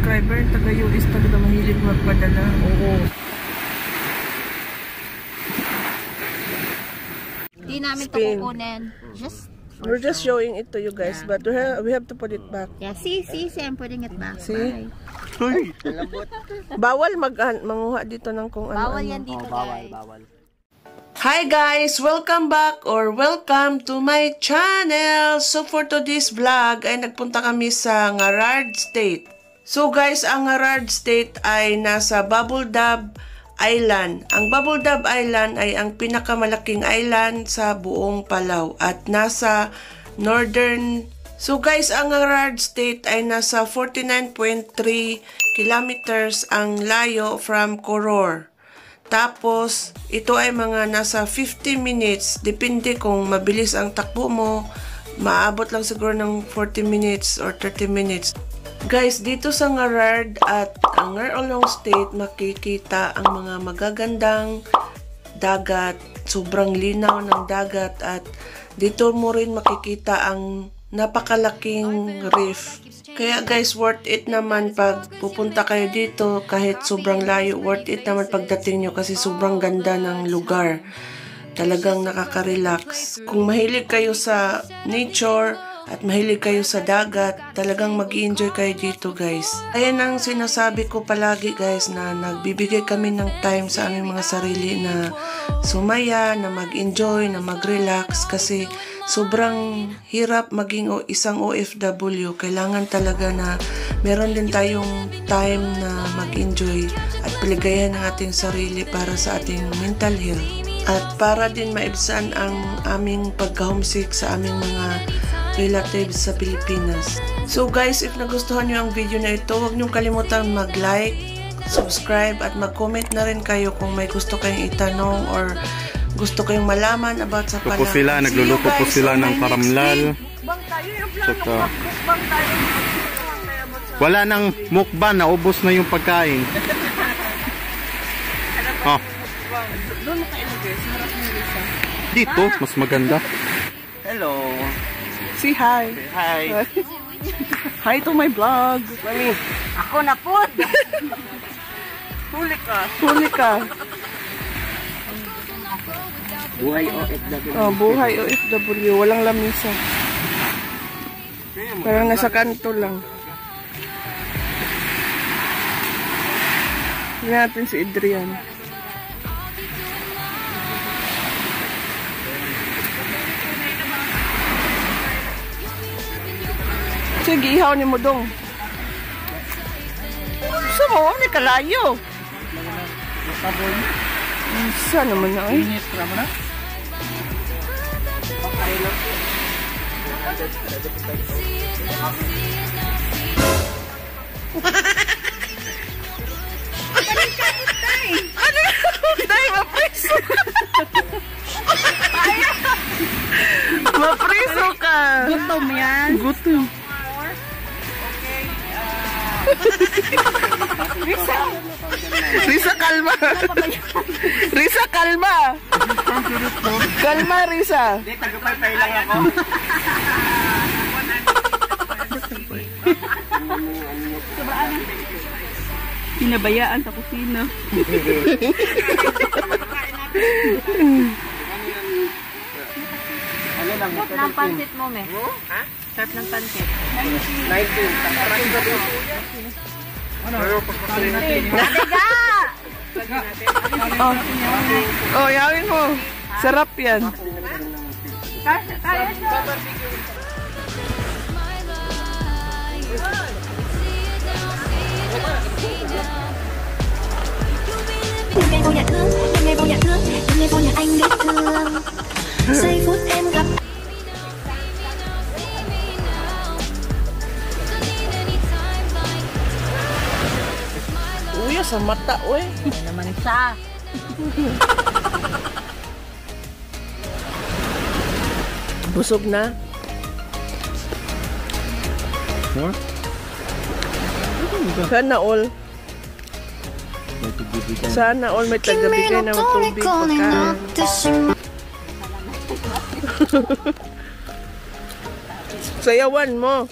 subscriber, taga-US talaga mahilig magpadala. Oo. Hindi namin ito kukunin. We're just showing it to you guys, but we have to put it back. Yeah, see, I'm putting it back. See? Bawal manguha dito ng kung ano. Bawal yan dito, guys. Bawal. Hi guys! Welcome back or welcome to my channel! So for today's vlog ay nagpunta kami sa Ngarard State. So guys, ang Ngarard State ay nasa Bubble Dub Island. Ang Bubble Dub Island ay ang pinakamalaking island sa buong Palau at nasa northern. So guys, ang Ngarard State ay nasa 49.3 kilometers ang layo from Koror. Tapos, ito ay mga nasa 50 minutes. Depende kung mabilis ang takbo mo. Maabot lang siguro ng 40 minutes or 30 minutes. Guys, dito sa Ngarard at ang Ngarolong State, makikita ang mga magagandang dagat. Sobrang linaw ng dagat at dito mo rin makikita ang napakalaking reef. Kaya guys, worth it naman pag pupunta kayo dito kahit sobrang layo. Worth it naman pagdating nyo kasi sobrang ganda ng lugar. Talagang nakaka-relax. Kung mahilig kayo sa nature at mahilig kayo sa dagat, talagang mag-i-enjoy kayo dito guys. Ayan ang sinasabi ko palagi guys, na nagbibigay kami ng time sa aming mga sarili na sumaya, na mag-enjoy, na mag-relax kasi sobrang hirap maging isang OFW. Kailangan talaga na meron din tayong time na mag-enjoy at paligayahan ng ating sarili para sa ating mental health. At para din maibsan ang aming pagka-homesick sa aming mga relatives sa Pilipinas. So guys, if nagustuhan nyo ang video na ito, huwag nyo kalimutan mag-like, subscribe, at mag-comment na rin kayo kung may gusto kayong itanong or gusto kayong malaman about sa Palau. Nagluluto po sila ng karamlal. Saka, wala nang mukbang, naubos na yung pagkain. Oh. Dito, mas maganda. Hello. Say hi. Hi. Hi to my vlog. Mami. Ako na po. Huli ka. Huli ka. Buhay OFW. Oh, buhay OFW. Walang lamisa. Parang nasa kanto lang. Tingnan natin si Adrian. Sige, ihaw ni mo dong. Gusto mo, may kalayo. Isa naman na eh. Ano yung tayo? Mapriso ka. Mapriso ka. Gutom yan. Gutom. Risa, kalma. Risa, kalma. Kalma, Risa. Hindi, tagapay lang ako. Pinabayaan sa kusina. Sarap ng pansit mo, me. Ha? Sarap ng pansit. 19. Nadiga! Oh, yawin mo. Sarap yan. Kaya siya. Ngày vô nhà thương, ngày vô nhà thương, ngày vô nhà anh biết thương. Giây phút em gặp. Uy, sa mata, uy. Ano naman siya? Busog na. More? Sana all. Sana all may tagabigay na tubig pagkain. Sayawan mo.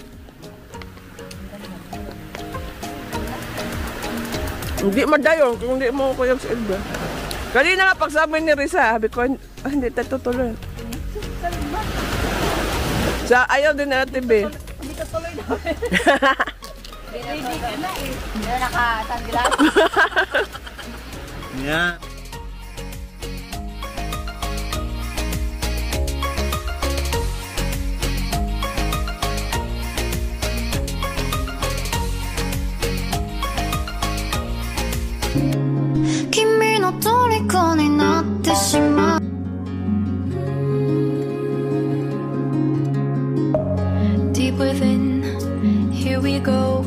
Hindi madayon kung hindi mo kuyog sa Elba. Kanina nga pagsabi ni Risa, sabi ko, hindi tayo tutuloy. Sa ayaw din natin, be. Hindi ka tuloy namin. Ready ka na eh. Meron naka-sunglass. Yeah. Kimi no toriko ni natte shimau. Deep within, here we go.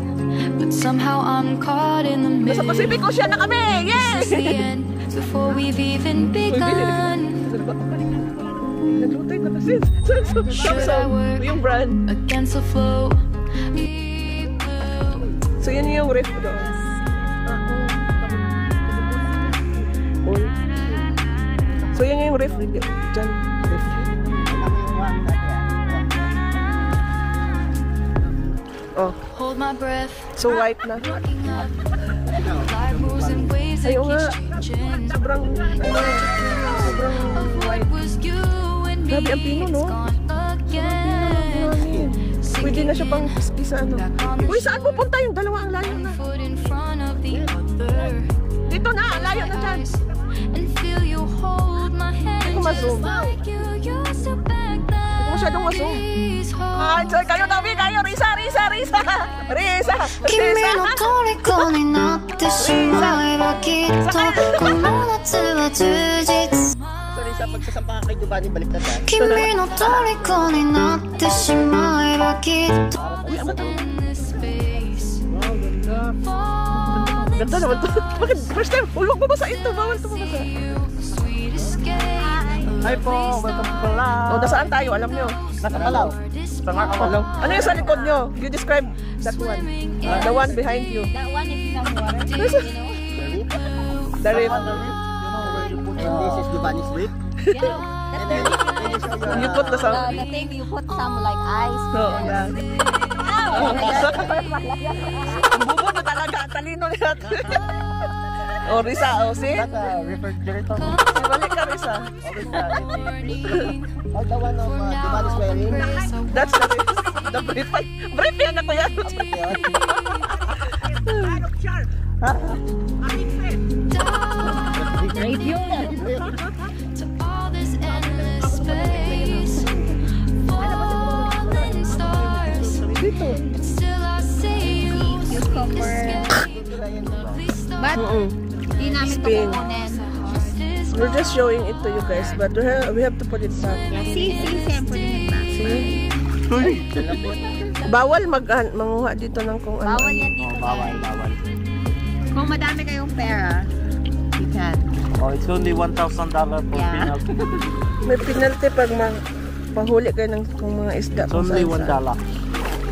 But somehow I'm caught in the middle. Sa Pacific Ocean na kami! Yes! This is the end before we've even begun. Naglutay na kasi. Samsung, yung brand. Against the flow. So yan yung ref doon. So yan yung ref. Diyan, ref. Oh, Hold my breath. so white na. Looking up. Life moves in ways that Ayaw nga. keeps changing. Sobrang, sobrang What was you and me? Grabe ang pino, no? It's gone again. pwede na siya pang isa ano. Uy, saan pupunta yung dalawa? Ang layo na. Foot in front of the other. Dito na, ang layo na dyan. And feel you hold my hand Hindi ko ma-zoom. just like you used to back then. Hindi ko masyadong ma-zoom. Please hold Ah, so kayo Tabi, kayo, Risa! Kimi no toriko ni natte shimaeba kitto kono natsu wa jujitsu. Sorry, sa pagsasampa kay Giovanni, balik na tayo. Kimi no toriko ni natte shimaeba kitto in this space. Ganda naman to. Bakit first time? Huwag mabasa ito. Bawal ito mabasa. Sweet escape. Hi po, welcome to Palaw. O, nasaan tayo? Alam nyo. Nasa Palaw. Hello. Ano yung sa likod nyo? You describe that one. The one behind you. That one is in the water. You know? The rip. You know where you put, and this is Giovanni's whip. Yeah. That's the thing. You put the sound. The thing you put some like ice. So, yeah. Oh, Ang bubo na talaga. Ang talino niya. O, Risa. O, see? That's a refrigerator. Balik ka, Risa. Oh, the one of Giovanni's wearing. That's the brief. Brief yan ako yan. To all this endless space, falling stars. And still I see you. But, di namin ito Spin. kukunin. We're just showing it to you guys, but we have to put it back. See, sample din ba? See? Bawal manguha dito ng kung ano. Bawal yan dito. Bawal. Kung madami kayong pera, you can. Oh, it's only $1,000 for Yeah. penalty. May penalty pag panghuli kayo ng kung mga isda. It's kung only saan saan.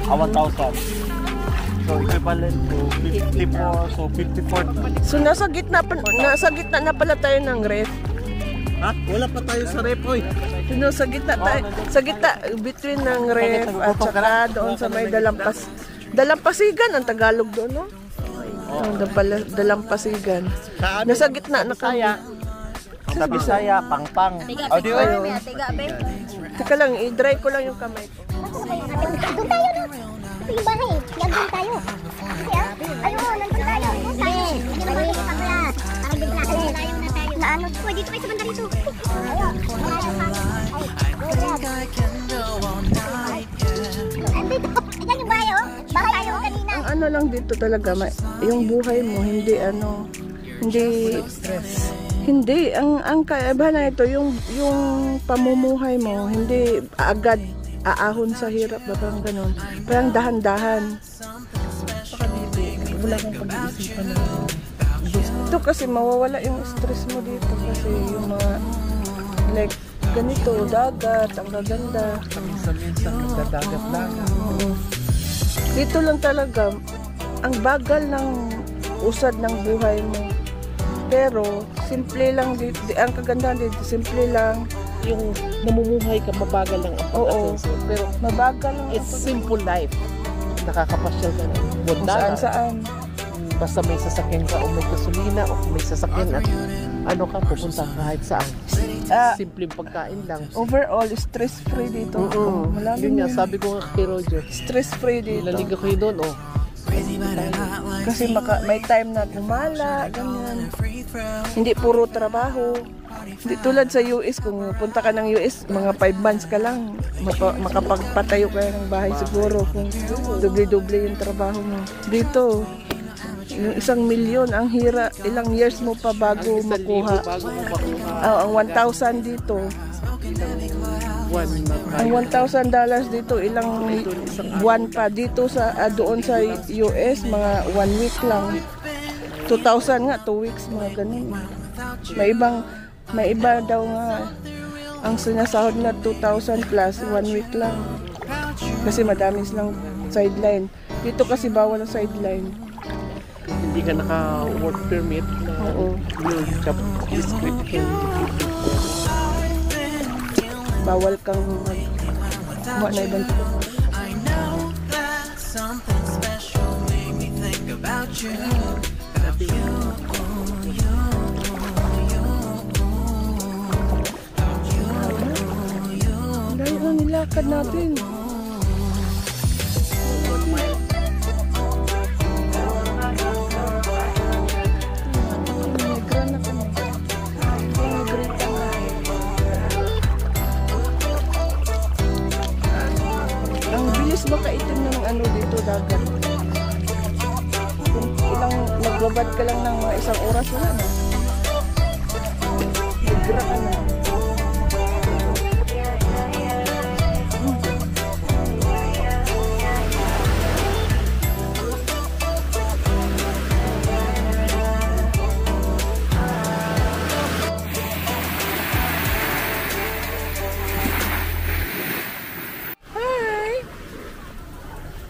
$1. 1,000. So equivalent to 54, so 54. So nasa gitna na pala tayo ng ref. Ha? Wala pa tayo sa rep, oy. No, sa gitna tayo, sa gitna between ng ref at saka doon sa may dalampasigan ang Tagalog doon, no? Ang dalampasigan. Nasa gitna na kami. Sa Bisaya, pangpang. Tiga, Oh, di ba? tiga, be. Teka lang, i-dry ko lang yung kamay ko. Doon tayo, no? Ito yung bahay. Yan doon tayo. Ayun, nandun tayo. Doon tayo. Hindi naman dito pa kuya. Parang bigla tayo na tayo. Naano? Uy, dito kayo sa banda rito. Ayun. Andito. Yan yung bahay, oh. Bahay tayo kanina. Ang ano lang dito talaga, yung buhay mo hindi ang kaibahan na ito yung pamumuhay mo hindi agad aahon sa hirap ba parang ganun. Parang dahan-dahan. Wala kang pag-iisipan na ito kasi mawawala yung stress mo dito kasi yung mga like ganito, dagat, ang gaganda. Minsan dagat lang. Dito lang talaga ang bagal ng usad ng buhay mo. Pero simple lang dito, ang kagandahan dito, simple lang. Yung namumuhay ka, mabagal lang ang Oo, pag-asenso. Pero mabagal lang it's simple life. Nakakapasyal ka na. kung saan-saan. basta may sasakyan ka o may gasolina o may sasakyan at ano ka, pupunta kahit saan. Simpleng pagkain lang. Overall, stress-free dito. Yun nga, sabi ko nga kay Roger. Stress-free dito. Naliga kayo doon, oh. Kasi may time na gumala, ganyan. Hindi puro trabaho. Hindi tulad sa US, kung punta ka ng US, mga 5 months ka lang. Makapagpatayo ka ng bahay siguro kung doble-doble yung trabaho mo. Dito, yung 1 million, ang hira, ilang years mo pa bago makuha. Ang 1,000 dito. Ang $1,000 dito, ilang buwan pa. Dito sa doon sa US, mga 1 week lang. 2,000 nga, 2 weeks, mga ganun. May iba daw nga ang sinasahod na 2,000 plus 1 week lang. Kasi madami silang sideline. Dito kasi bawal ang sideline. Hindi ka naka-work permit na yung job description. Bawal kang mag na ibang dahil ang nilakad natin. Ang bilis makaitim ng ano dito, dagat. Kung ilang magbabad ka lang ng mga 1 oras, wala na. Ligra ka na.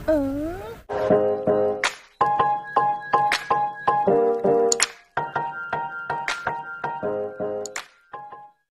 Hi!